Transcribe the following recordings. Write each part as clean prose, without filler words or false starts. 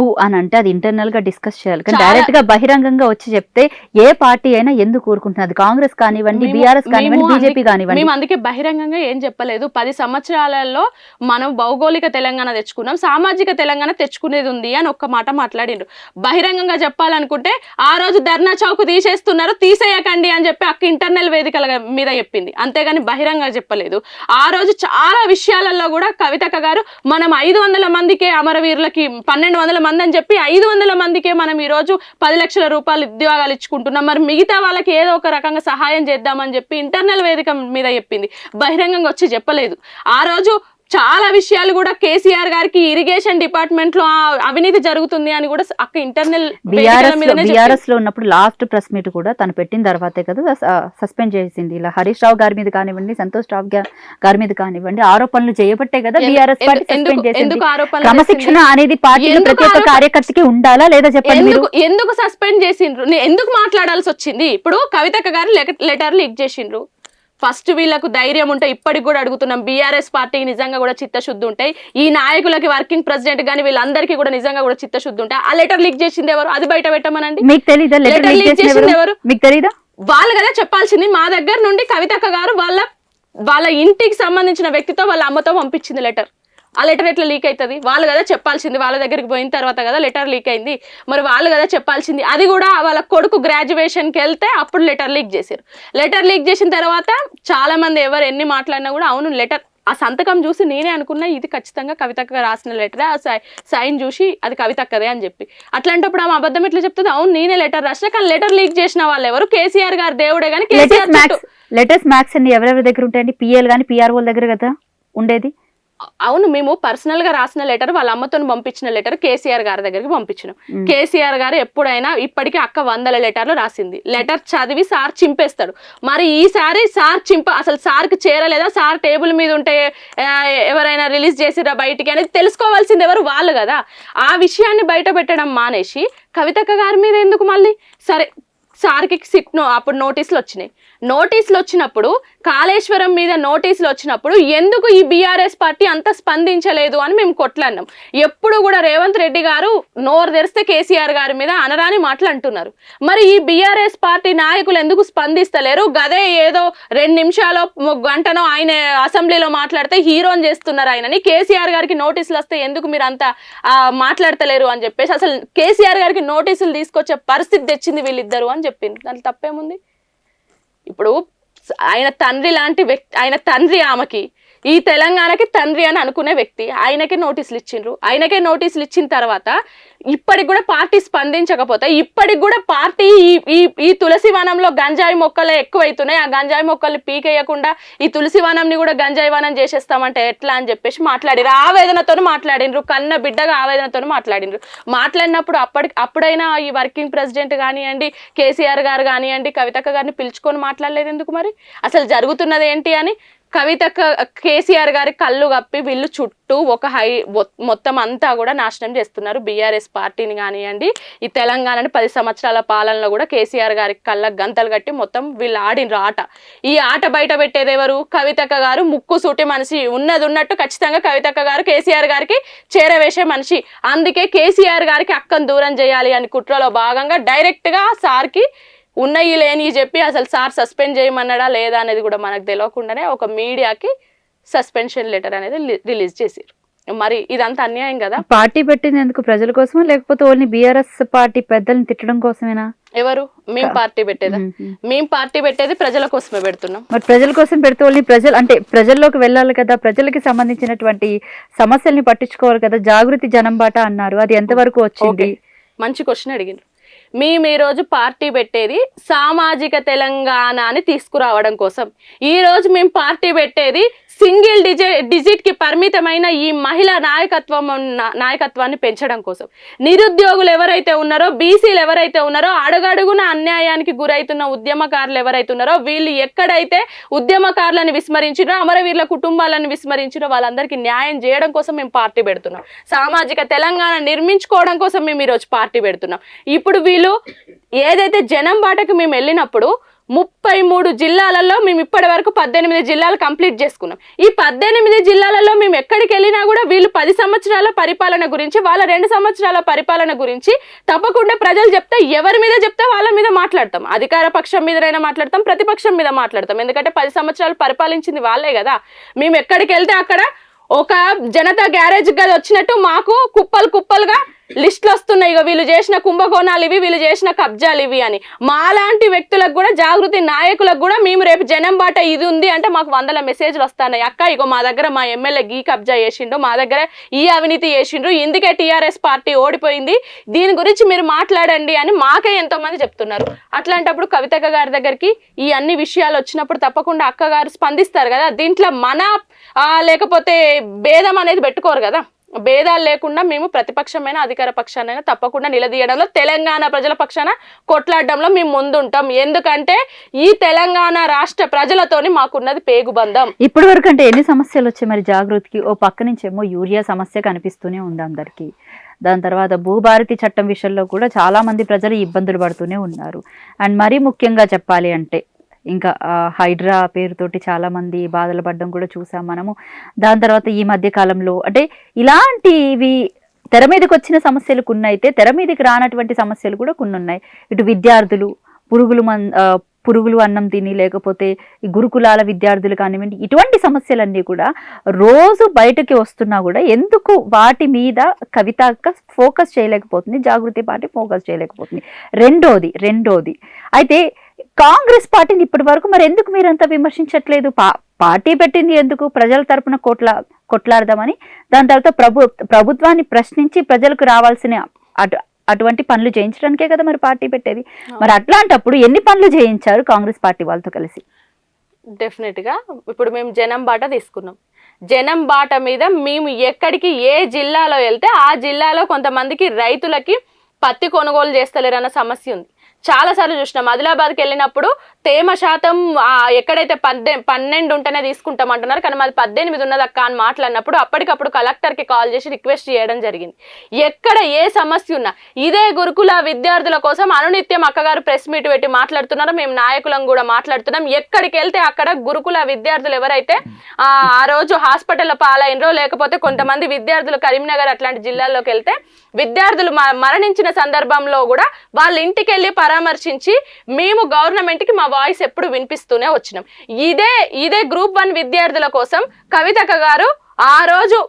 తప్పు అని అంటే అది ఇంటర్నల్ గా డిస్కస్ చేయాలి, కానీ డైరెక్ట్ గా బహిరంగంగా వచ్చి చెప్తే ఏ పార్టీ అయినా ఎందుకు కోరుకుంటున్నది? కాంగ్రెస్ కానివ్వండి, బీఆర్ఎస్ కానివ్వండి, బీజేపీ కానివ్వండి. మేము అందుకే బహిరంగంగా ఏం చెప్పలేదు. 10 సంవత్సరాలలో మనం భౌగోళిక తెలంగాణ తెచ్చుకున్నాం, సామాజిక తెలంగాణ తెచ్చుకునేది ఉంది అని ఒక్క మాట మాట్లాడిండ్రు. బహిరంగంగా చెప్పాలనుకుంటే ఆ రోజు ధర్నా చౌక్ తీసేస్తున్నారు, తీసేయకండి అని చెప్పి అక్క ఇంటర్నల్ వేదికల మీద చెప్పింది, అంతేగాని బహిరంగంగా చెప్పలేదు. ఆ రోజు చాలా విషయాలలో కూడా కవితక్క గారు మనం 500 మందికే అమరవీరులకి 1200 మంది అని చెప్పి 500 మందికే మనం ఈ రోజు 10 లక్షల రూపాయలు ఉద్యోగాలు ఇచ్చుకుంటున్నాం, మరి మిగతా వాళ్ళకి ఏదో ఒక రకంగా సహాయం చేద్దామని చెప్పి ఇంటర్నల్ వేదిక మీద చెప్పింది, బహిరంగంగా వచ్చి చెప్పలేదు. ఆ రోజు చాలా విషయాలు కూడా కేసీఆర్ గారికి ఇరిగేషన్ డిపార్ట్మెంట్ లో అవినీతి జరుగుతుంది అని కూడా అక్క ఇంటర్నల్ బీఆర్ఎస్ లో ఉన్నప్పుడు లాస్ట్ ప్రెస్ మీట్ కూడా తను పెట్టిన తర్వాతే కదా సస్పెండ్ చేసింది. ఇలా హరీష్ రావు గారి మీద కానివ్వండి, సంతోష్ రావు గారి మీద కానివ్వండి ఆరోపణలు చేయబట్టే కదా బీఆర్ఎస్ పార్టీ సస్పెండ్ చేసింది. క్రమశిక్షణ అనేది పార్టీ ప్రత్యేక కార్యకర్తకి ఉండాలా లేదా చెప్పండి. ఎందుకు సస్పెండ్ చేసిండ్రు, ఎందుకు మాట్లాడాల్సి వచ్చింది? ఇప్పుడు కవితక్క గారు లెటర్ లీక్ చేసిండ్రు. ఫస్ట్ వీళ్ళకు ధైర్యం ఉంటే ఇప్పటికి కూడా అడుగుతున్నాం, బీఆర్ఎస్ పార్టీకి నిజంగా కూడా చిత్తశుద్ధి ఉంటాయి, ఈ నాయకులకి వర్కింగ్ ప్రెసిడెంట్ కానీ వీళ్ళందరికీ కూడా నిజంగా కూడా చిత్తశుద్ధి ఉంటాయి. ఆ లెటర్ లీక్ చేసింది ఎవరు? అది బయట పెట్టమనండి. మీకు తెలీదా లెటర్ లీక్ చేసింది ఎవరు? మీకు తెలీదా? వాళ్ళు కదా చెప్పాల్సింది. మా దగ్గర నుండి కవితక్క గారు వాళ్ళ ఇంటికి సంబంధించిన వ్యక్తితో వాళ్ళ అమ్మతో పంపించింది లెటర్. ఆ లెటర్ ఎట్లా లీక్ అవుతుంది? వాళ్ళు కదా చెప్పాల్సింది. వాళ్ళ దగ్గరికి పోయిన తర్వాత కదా లెటర్ లీక్ అయింది, మరి వాళ్ళు కదా చెప్పాల్సింది. అది కూడా వాళ్ళ కొడుకు గ్రాడ్యుయేషన్కి వెళ్తే అప్పుడు లెటర్ లీక్ చేశారు. లెటర్ లీక్ చేసిన తర్వాత చాలా మంది ఎవరు ఎన్ని మాట్లాడినా కూడా అవును లెటర్, ఆ సంతకం చూసి నేనే అనుకున్నా ఇది ఖచ్చితంగా కవితక్క రాసిన లెటరే, ఆ సైన్ చూసి అది కవితక్కదే అని చెప్పి. అట్లాంటప్పుడు ఆమె అబద్ధం ఎట్లా చెప్తుంది? అవును నేనే లెటర్ రాసిన, కానీ లెటర్ లీక్ చేసిన వాళ్ళు ఎవరు? కేసీఆర్ గారు దేవుడే. కానీ లెటర్స్ మ్యాక్స్ అన్ని ఎవరెవరి దగ్గర ఉంటాయండి? పిఎల్ కానీ పిఆర్ఓల దగ్గర కదా ఉండేది. అవును, మేము పర్సనల్ గా రాసిన లెటర్ వాళ్ళ అమ్మతో పంపించిన లెటర్ కేసీఆర్ గారి దగ్గరికి పంపించినాం. కేసీఆర్ గారు ఎప్పుడైనా ఇప్పటికీ అక్క 100 లెటర్లు రాసింది. లెటర్ చదివి సార్ చింపేస్తాడు. మరి ఈసారి సార్ అసలు సార్కి చేరలేదా, సార్ టేబుల్ మీద ఉంటే ఎవరైనా రిలీజ్ చేసిరా బయటికి అనేది తెలుసుకోవాల్సింది ఎవరు? వాళ్ళు కదా. ఆ విషయాన్ని బయట పెట్టడం మానేసి కవితక్క గారి మీద ఎందుకు మళ్ళీ? సరే సార్కి అప్పుడు నోటీసులు వచ్చినాయి. నోటీసులు వచ్చినప్పుడు కాళేశ్వరం మీద నోటీసులు వచ్చినప్పుడు ఎందుకు ఈ బీఆర్ఎస్ పార్టీ అంత స్పందించలేదు అని మేము కొట్లాడినాం. ఎప్పుడు కూడా రేవంత్ రెడ్డి గారు నోరు తెరిస్తే కేసీఆర్ గారి మీద అనరాని మాటలు అంటున్నారు. మరి ఈ బీఆర్ఎస్ పార్టీ నాయకులు ఎందుకు స్పందిస్తలేరు? గదే ఏదో 2 నిమిషాలో గంటనో ఆయన అసెంబ్లీలో మాట్లాడితే హీరోని చేస్తున్నారు ఆయనని. కేసీఆర్ గారికి నోటీసులు వస్తే ఎందుకు మీరు అంత మాట్లాడతలేరు అని చెప్పేసి అసలు కేసీఆర్ గారికి నోటీసులు తీసుకొచ్చే పరిస్థితి తెచ్చింది వీళ్ళిద్దరు అని చెప్పింది. దాని తప్పేముంది? ఇప్పుడు ఆయన తండ్రి లాంటి వ్యక్తి, ఆయన తండ్రి ఆమెకి, ఈ తెలంగాణకి తండ్రి అని అనుకునే వ్యక్తి, ఆయనకే నోటీసులు ఇచ్చిండ్రు. ఆయనకే నోటీసులు ఇచ్చిన తర్వాత ఇప్పటికి కూడా పార్టీ స్పందించకపోతే, ఇప్పటికి కూడా పార్టీ ఈ తులసి వనంలో గంజాయి మొక్కలే ఎక్కువైతున్నాయి, ఆ గంజాయి మొక్కల్ని పీకేయకుండా ఈ తులసి వనంని కూడా గంజాయి వనం చేసేస్తామంటే ఎట్లా అని చెప్పేసి మాట్లాడిరు. ఆవేదనతో మాట్లాడినరు, కన్న బిడ్డగా ఆవేదనతో మాట్లాడినరు. మాట్లాడినప్పుడు అప్పుడైనా ఈ వర్కింగ్ ప్రెసిడెంట్ కానివ్వండి, కేసీఆర్ గారు కానివ్వండి, కవితక్క గారిని పిలుచుకొని మాట్లాడలేదు ఎందుకు? మరి అసలు జరుగుతున్నది ఏంటి అని కవితక్క కేసీఆర్ గారి కళ్ళు కప్పి వీళ్ళు చుట్టూ ఒక మొత్తం అంతా కూడా నాశనం చేస్తున్నారు. బీఆర్ఎస్ పార్టీని కానివ్వండి, ఈ తెలంగాణని 10 సంవత్సరాల పాలనలో కూడా కేసీఆర్ గారికి కళ్ళకు గంతలు కట్టి మొత్తం వీళ్ళు ఆడిన ఆట. ఈ ఆట బయట పెట్టేది ఎవరు? కవితక్క గారు. ముక్కు సూటి మనిషి, ఉన్నది ఉన్నట్టు ఖచ్చితంగా కవితక్క గారు కేసీఆర్ గారికి చేరవేసే మనిషి. అందుకే కేసీఆర్ గారికి అక్కను దూరం చేయాలి అని కుట్రలో భాగంగా డైరెక్ట్ గా సార్కి ఉన్నాయి లేని చెప్పి అసలు సార్ సస్పెండ్ చేయమన్నాడా లేదా అనేది కూడా మనకు తెలియకుండానే ఒక మీడియాకి సస్పెన్షన్ లెటర్ అనేది రిలీజ్ చేశారు. మరి ఇదంతా అన్యాయం కదా. పార్టీ పెట్టింది ఎందుకు? ప్రజల కోసమా లేకపోతే ఓన్లీ బీఆర్ఎస్ పార్టీ పెద్దల్ని తిట్టడం కోసమేనా? ఎవరు? మేము పార్టీ పెట్టేదా? మేము పార్టీ పెట్టేది ప్రజల కోసమే పెడుతున్నాం. మరి ప్రజల కోసం పెడితే ఓన్లీ ప్రజలు అంటే ప్రజల్లోకి వెళ్ళాలి కదా, ప్రజలకి సంబంధించినటువంటి సమస్యల్ని పట్టించుకోవాలి కదా. జాగృతి జనం బాట అన్నారు, అది ఎంతవరకు వచ్చింది? మంచి క్వశ్చన్ అడిగిండ్రు. మేము ఈరోజు పార్టీ పెట్టేది సామాజిక తెలంగాణ అని తీసుకురావడం కోసం. ఈరోజు మేము పార్టీ పెట్టేది సింగిల్ డిజిట్ కి పరిమితమైన ఈ మహిళా నాయకత్వాన్ని పెంచడం కోసం. నిరుద్యోగులు ఎవరైతే ఉన్నారో, బీసీలు ఎవరైతే ఉన్నారో, అడుగడుగున అన్యాయానికి గురైతున్న ఉద్యమకారులు ఎవరైతే ఉన్నారో, వీళ్ళు ఎక్కడైతే ఉద్యమకారులను విస్మరించినో, అమరవీరుల కుటుంబాలను విస్మరించినో వాళ్ళందరికీ న్యాయం చేయడం కోసం మేము పార్టీ పెడుతున్నాం. సామాజిక తెలంగాణ నిర్మించుకోవడం కోసం మేము ఈరోజు పార్టీ పెడుతున్నాం. ఇప్పుడు వీళ్ళు ఏదైతే జనం బాటకు మేము వెళ్ళినప్పుడు 33 జిల్లాలలో మేము ఇప్పటి వరకు 18 జిల్లాలు కంప్లీట్ చేసుకున్నాం. ఈ 18 జిల్లాలలో మేము ఎక్కడికి వెళ్ళినా కూడా వీళ్ళు 10 సంవత్సరాల పరిపాలన గురించి, వాళ్ళ 2 సంవత్సరాల పరిపాలన గురించి తప్పకుండా ప్రజలు చెప్తే ఎవరి మీద చెప్తే వాళ్ళ మీద మాట్లాడతాం. అధికార పక్షం మీదైనా మాట్లాడతాం, ప్రతిపక్షం మీద మాట్లాడతాం. ఎందుకంటే 10 సంవత్సరాలు పరిపాలించింది వాళ్ళే కదా. మేము ఎక్కడికి వెళ్తే అక్కడ ఒక జనతా గ్యారేజ్ గది వచ్చినట్టు మాకు కుప్పలుగా లిస్టులు వస్తున్నాయి. ఇక వీళ్ళు చేసిన కుంభకోణాలు ఇవి, వీళ్ళు చేసిన కబ్జాలు ఇవి అని. మాలాంటి వ్యక్తులకు కూడా, జాగృతి నాయకులకు కూడా మేము రేపు జనం బాట ఇది ఉంది అంటే మాకు 100 మెసేజ్లు వస్తున్నాయి. అక్క ఇగో మా దగ్గర మా ఎమ్మెల్యే ఈ కబ్జా చేసిండు, మా దగ్గర ఈ అవినీతి చేసిండ్రు, ఇందుకే టీఆర్ఎస్ పార్టీ ఓడిపోయింది, దీని గురించి మీరు మాట్లాడండి అని మాకే ఎంతో మంది చెప్తున్నారు. అట్లాంటప్పుడు కవితక్క గారి దగ్గరికి ఈ అన్ని విషయాలు వచ్చినప్పుడు తప్పకుండా అక్క గారు స్పందిస్తారు కదా. దీంట్లో మన లేకపోతే భేదం అనేది పెట్టుకోరు కదా. భేదాలు లేకుండా మేము ప్రతిపక్షమైన అధికార పక్షానైనా తప్పకుండా నిలదీయడంలో, తెలంగాణ ప్రజల పక్షాన కొట్లాడడంలో మేము ముందుంటాం. ఎందుకంటే ఈ తెలంగాణ రాష్ట్ర ప్రజలతోని మాకున్నది పేగుబంధం. ఇప్పటి వరకు అంటే ఎన్ని సమస్యలు వచ్చాయి మరి జాగృతికి? ఓ పక్క నుంచేమో యూరియా సమస్య కనిపిస్తూనే ఉంది అందరికీ. దాని తర్వాత భూభారతి చట్టం విషయంలో కూడా చాలా మంది ప్రజలు ఇబ్బందులు పడుతూనే ఉన్నారు. అండ్ మరీ ముఖ్యంగా చెప్పాలి అంటే ఇంకా హైడ్రా పేరుతోటి చాలా మంది బాధలు పడడం కూడా చూసాం మనము. దాని తర్వాత ఈ మధ్య కాలంలో అంటే ఇలాంటివి తెర మీదకి వచ్చిన సమస్యలు కొన్ని అయితే, తెర మీదకి రానటువంటి సమస్యలు కూడా కొన్ని ఉన్నాయి. ఇటు విద్యార్థులు పురుగులు అన్నం తిని, లేకపోతే ఈ గురుకులాల విద్యార్థులు కానివ్వండి, ఇటువంటి సమస్యలన్నీ కూడా రోజు బయటకి వస్తున్నా కూడా ఎందుకు వాటి మీద కవిత ఫోకస్ చేయలేకపోతుంది, జాగృతి పార్టీ ఫోకస్ చేయలేకపోతుంది? రెండోది అయితే కాంగ్రెస్ పార్టీని ఇప్పటి వరకు మరి ఎందుకు మీరంతా విమర్శించట్లేదు? పార్టీ పెట్టింది ఎందుకు? ప్రజల తరపున కొట్లాడదామని. దాని తర్వాత ప్రభుత్వాన్ని ప్రశ్నించి ప్రజలకు రావాల్సిన అటువంటి పనులు చేయించడానికే కదా మరి పార్టీ పెట్టేది. మరి అట్లాంటప్పుడు ఎన్ని పనులు చేయించారు కాంగ్రెస్ పార్టీ వాళ్ళతో కలిసి? డెఫినెట్ గా ఇప్పుడు మేము జనం బాట తీసుకున్నాం. జనం బాట మీద మేము ఎక్కడికి ఏ జిల్లాలో వెళ్తే ఆ జిల్లాలో కొంతమందికి రైతులకి పత్తి కొనుగోలు చేస్తలేరన్న సమస్య ఉంది. చాలా సార్లు చూసినాం. ఆదిలాబాద్కి వెళ్ళినప్పుడు తేమ శాతం ఎక్కడైతే 12 ఉంటేనే తీసుకుంటాం అంటున్నారు, కానీ మాది 18 ఉన్నది అక్క అని మాట్లాడినప్పుడు అప్పటికప్పుడు కలెక్టర్కి కాల్ చేసి రిక్వెస్ట్ చేయడం జరిగింది. ఎక్కడ ఏ సమస్య ఉన్నా ఇదే గురుకుల విద్యార్థుల కోసం అనునిత్యం అక్కగారు ప్రెస్ మీట్ పెట్టి మాట్లాడుతున్నారు. మేము నాయకులం కూడా మాట్లాడుతున్నాం. ఎక్కడికి వెళ్తే అక్కడ గురుకుల విద్యార్థులు ఎవరైతే ఆ రోజు హాస్పిటల్లో పాలైనరో, లేకపోతే కొంతమంది విద్యార్థులు కరీంనగర్ అట్లాంటి జిల్లాల్లోకి వెళ్తే విద్యార్థులు మరణించిన సందర్భంలో కూడా వాళ్ళ ఇంటికి వెళ్ళి పరామర్శించి మేము గవర్నమెంట్కి మా వాయిస్ ఎప్పుడు వినిపిస్తూనే వచ్చినాం. ఇదే గ్రూప్ 1 విద్యార్థుల కోసం కవితక్క గారు ఆ రోజు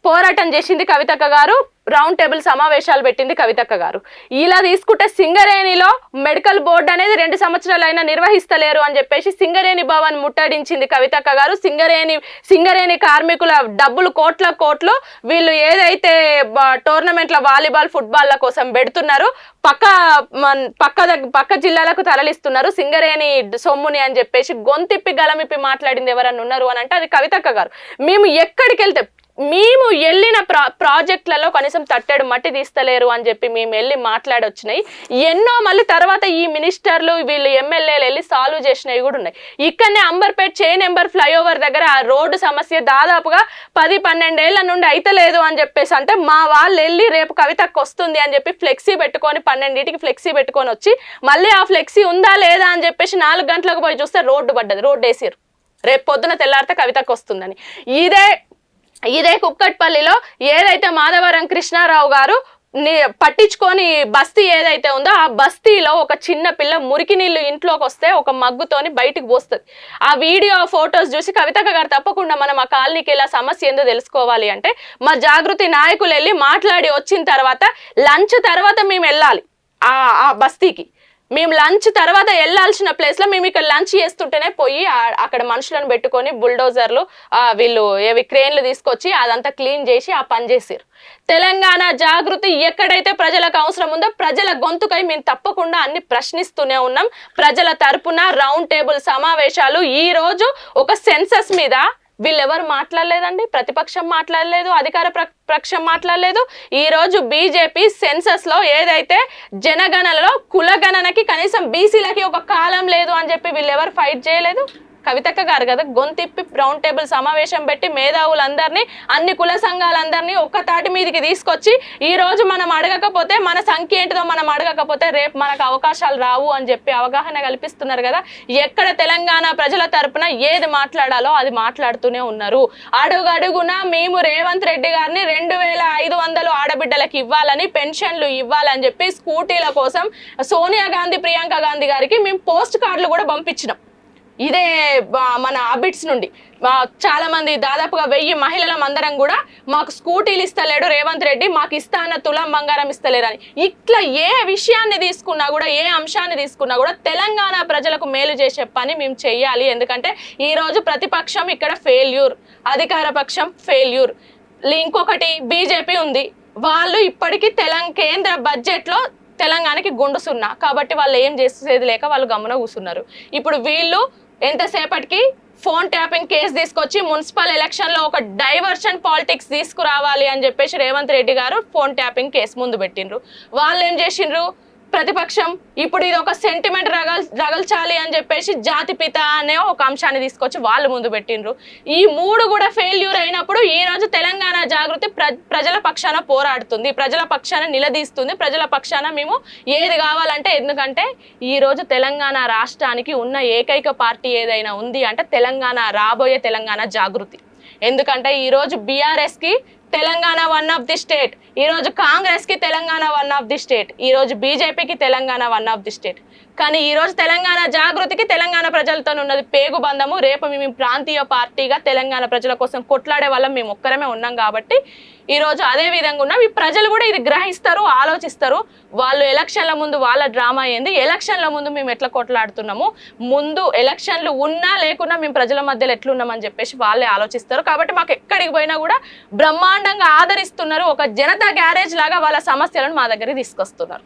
పోరాటం చేసింది కవితక్క గారు, రౌండ్ టేబుల్ సమావేశాలు పెట్టింది కవితక్క గారు. ఇలా తీసుకుంటే సింగరేణిలో మెడికల్ బోర్డు అనేది 2 సంవత్సరాలైనా నిర్వహిస్తలేరు అని చెప్పేసి సింగరేణి భవన్ ముట్టడించింది కవితక్క గారు. సింగరేణి కార్మికుల డబ్బులు కోట్లు వీళ్ళు ఏదైతే టోర్నమెంట్ల వాలీబాల్ ఫుట్బాల్ల కోసం పెడుతున్నారు పక్క జిల్లాలకు తరలిస్తున్నారు సింగరేణి సొమ్ముని అని చెప్పేసి గొంతిప్పి గలమిప్పి మాట్లాడింది ఎవరన్నా ఉన్నారు అని అంటే అది కవితక్క గారు. మేము ఎక్కడికి వెళ్తే మేము వెళ్ళిన ప్రాజెక్టులలో కనీసం తట్టెడు మట్టి తీస్తలేరు అని చెప్పి మేము వెళ్ళి మాట్లాడొచ్చినాయి ఎన్నో. మళ్ళీ తర్వాత ఈ మినిస్టర్లు వీళ్ళు ఎమ్మెల్యేలు వెళ్ళి సాల్వ్ చేసినవి కూడా ఉన్నాయి. ఇక్కడనే అంబర్పేట్ చే నెంబర్ ఫ్లైఓవర్ దగ్గర ఆ రోడ్డు సమస్య దాదాపుగా 10-12 ఏళ్ల నుండి అయితలేదు అని చెప్పేసి అంటే మా వాళ్ళు వెళ్ళి రేపు కవితకు వస్తుంది అని చెప్పి ఫ్లెక్సీ పెట్టుకొని 12ంటికి ఫ్లెక్సీ పెట్టుకొని వచ్చి మళ్ళీ ఆ ఫ్లెక్సీ ఉందా లేదా అని చెప్పేసి 4 గంటలకు పోయి చూస్తే రోడ్డు వేసారు. రేపు పొద్దున తెల్లారితే కవితకు వస్తుందని. ఇదే కుక్కట్పల్లిలో ఏదైతే మాధవరం కృష్ణారావు గారు పట్టించుకొని బస్తీ ఏదైతే ఉందో ఆ బస్తీలో ఒక చిన్న పిల్ల మురికి నీళ్లు ఇంట్లోకి వస్తే ఒక మగ్గుతోని బయటికి పోస్తుంది. ఆ వీడియో ఫొటోస్ చూసి కవితక్క గారు తప్పకుండా మనం ఆ కాలనీకి ఇలా సమస్య ఏందో తెలుసుకోవాలి అంటే మా జాగృతి నాయకులు వెళ్ళి మాట్లాడి వచ్చిన తర్వాత లంచ్ తర్వాత మేము వెళ్ళాలి ఆ బస్తీకి. మేము లంచ్ తర్వాత వెళ్ళాల్సిన ప్లేస్లో మేము ఇక్కడ లంచ్ చేస్తుంటేనే పోయి అక్కడ మనుషులను పెట్టుకొని బుల్డోజర్లు వీళ్ళు క్రేన్లు తీసుకొచ్చి అదంతా క్లీన్ చేసి ఆ పని చేసారు. తెలంగాణ జాగృతి ఎక్కడైతే ప్రజలకు అవసరం ఉందో ప్రజల గొంతుకై మేము తప్పకుండా అన్ని ప్రశ్నిస్తూనే ఉన్నాం. ప్రజల తరపున రౌండ్ టేబుల్ సమావేశాలు. ఈ రోజు ఒక సెన్సస్ మీద వీళ్ళెవరు మాట్లాడలేదండి. ప్రతిపక్షం మాట్లాడలేదు, అధికార పక్షం మాట్లాడలేదు. ఈ రోజు బీజేపీ సెన్సస్ లో ఏదైతే జనగణనలో కులగణనకి కనీసం బీసీలకి ఒక కాలం లేదు అని చెప్పి వీళ్ళెవరు ఫైట్ చేయలేదు. కవితక్క గారు కదా గొంతిప్పి రౌండ్ టేబుల్ సమావేశం పెట్టి మేధావులందరినీ అన్ని కుల సంఘాలందరినీ ఒక్క తాటి మీదకి తీసుకొచ్చి ఈ రోజు మనం అడగకపోతే మన సంఖ్య ఏంటిదో మనం అడగకపోతే రేపు మనకు అవకాశాలు రావు అని చెప్పి అవగాహన కల్పిస్తున్నారు కదా. ఎక్కడ తెలంగాణ ప్రజల తరపున ఏది మాట్లాడాలో అది మాట్లాడుతూనే ఉన్నారు. అడుగడుగునా మేము రేవంత్ రెడ్డి గారిని 2500 ఆడబిడ్డలకు ఇవ్వాలని, పెన్షన్లు ఇవ్వాలని చెప్పి స్కూటీల కోసం సోనియా గాంధీ, ప్రియాంక గాంధీ గారికి మేము పోస్ట్ కార్డులు కూడా పంపించినాం. ఇదే మన అబిట్స్ నుండి చాలా మంది దాదాపుగా 1000 మహిళలం అందరం కూడా మాకు స్కూటీలు ఇస్తలేడు రేవంత్ రెడ్డి, మాకు ఇస్తా అన్న తులం బంగారం ఇస్తలేరని. ఇట్లా ఏ విషయాన్ని తీసుకున్నా కూడా, ఏ అంశాన్ని తీసుకున్నా కూడా తెలంగాణ ప్రజలకు మేలు చేసే పని మేము చెయ్యాలి. ఎందుకంటే ఈ రోజు ప్రతిపక్షం ఇక్కడ ఫెయిల్యూర్, అధికార పక్షం ఫెయిల్యూర్. ఇంకొకటి బీజేపీ ఉంది, వాళ్ళు ఇప్పటికీ కేంద్ర బడ్జెట్లో తెలంగాణకి గుండు సున్నా కాబట్టి వాళ్ళు ఏం చేసేది లేక వాళ్ళు గమ్మున కూర్చున్నారు. ఇప్పుడు వీళ్ళు ఎంతసేపటికి ఫోన్ ట్యాపింగ్ కేసు తీసుకొచ్చి మున్సిపల్ ఎలక్షన్లో ఒక డైవర్షన్ పాలిటిక్స్ తీసుకురావాలి అని చెప్పేసి రేవంత్ రెడ్డి గారు ఫోన్ ట్యాపింగ్ కేసు ముందు పెట్టిండ్రు. వాళ్ళు ఏం చేసిండ్రు, ప్రతిపక్షం ఇప్పుడు ఇది ఒక సెంటిమెంట్ రగల్చాలి అని చెప్పేసి జాతిపిత అనే ఒక అంశాన్ని తీసుకొచ్చి వాళ్ళు ముందు పెట్టిండ్రు. ఈ 3 కూడా ఫెయిల్యూర్ అయినప్పుడు ఈ రోజు తెలంగాణ జాగృతి ప్రజల పక్షాన పోరాడుతుంది, ప్రజల పక్షాన నిలదీస్తుంది, ప్రజల పక్షాన మేము ఏది కావాలంటే. ఎందుకంటే ఈ రోజు తెలంగాణ రాష్ట్రానికి ఉన్న ఏకైక పార్టీ ఏదైనా ఉంది అంటే రాబోయే తెలంగాణ జాగృతి. ఎందుకంటే ఈ రోజు బీఆర్ఎస్ కి తెలంగాణ 1 ఆఫ్ ది స్టేట్, ఈ రోజు కాంగ్రెస్ కి తెలంగాణ 1 ఆఫ్ ది స్టేట్, ఈ రోజు బీజేపీకి తెలంగాణ 1 ఆఫ్ ది స్టేట్. కానీ ఈ రోజు తెలంగాణ జాగృతికి తెలంగాణ ప్రజలతో ఉన్నది పేగు బంధము. రేపు మేము ప్రాంతీయ పార్టీగా తెలంగాణ ప్రజల కోసం కొట్లాడే వాళ్ళం మేము ఒక్కరమే ఉన్నాం కాబట్టి ఈ రోజు అదే విధంగా ఉన్నాం. ఈ ప్రజలు కూడా ఇది గ్రహిస్తారు, ఆలోచిస్తారు. వాళ్ళు ఎలక్షన్ల ముందు వాళ్ళ డ్రామా ఏంది, ఎలక్షన్ల ముందు మేము ఎట్లా కొట్లాడుతున్నాము, ముందు ఎలక్షన్లు ఉన్నా లేకున్నా మేము ప్రజల మధ్యలో ఎట్లున్నామని చెప్పేసి వాళ్ళే ఆలోచిస్తారు. కాబట్టి మాకు ఎక్కడికి పోయినా కూడా బ్రహ్మాండంగా ఆదరిస్తున్నారు. ఒక జనతా గ్యారేజ్ లాగా వాళ్ళ సమస్యలను మా దగ్గరికి తీసుకొస్తున్నారు.